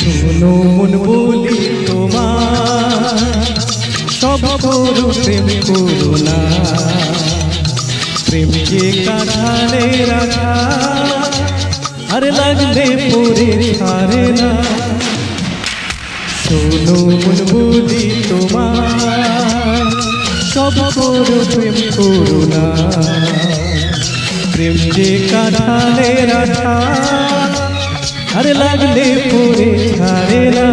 শোনো মন বলি তোমার সব করো প্রেম করো না, প্রেম যে কাঁঠালে রাখা আর লাগলে পরে ছাড়ে না। শোনো মন বলি তোমার সব করো প্রেম করো না, প্রেম যে কাঁঠালে রাখা আর লাগলে পরে ছাড়ে না।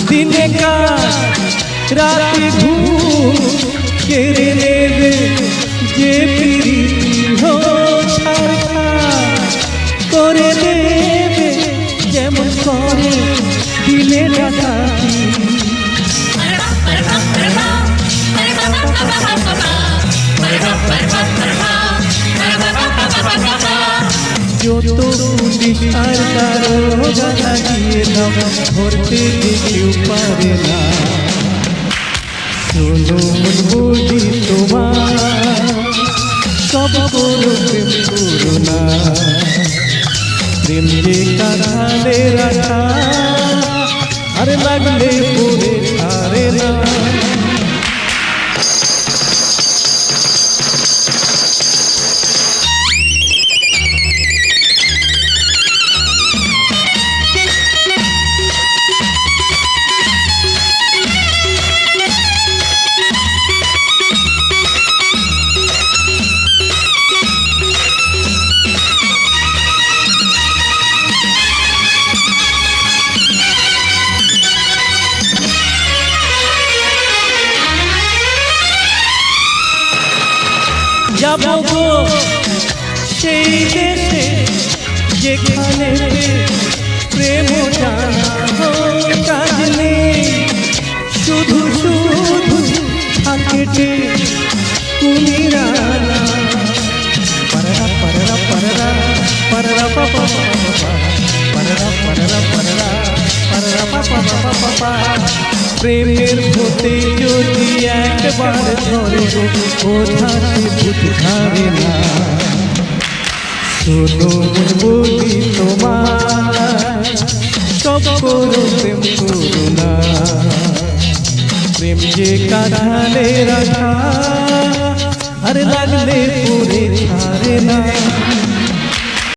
দিনে কাজ রাতে ঘুম কেড়ে নেবে যে প্রীতি করে দেবে যেমন করে দিলে ডাকাতি। যত পুলিশ আর দারোগা লাগিয়ে দাও ধরতে কেউ পারে না। শোনো মন বলি তোমার সব করো প্রেম করো না, প্রেম যে কাঁঠালে রাখা আর লাগলে পরে ছাড়ে না। যাবো গো সেই দেশে যেখানে প্রেম জানা কাজ নেই, শুধু শুধু থাকে কুমিরানা। পাররা পাররা পাররা পাররা পাপা পাররা পাররা পাররা পাররা পাপা পাপা। প্রেমের ভূতে যদি একবার ধরে ওঠাতে ভূত ধরে না। শোনো মন বলি তোমার সব করো প্রেম করো না, প্রেম যে কাঁঠালে রাখা আর লাগলে পরে ছাড়ে না।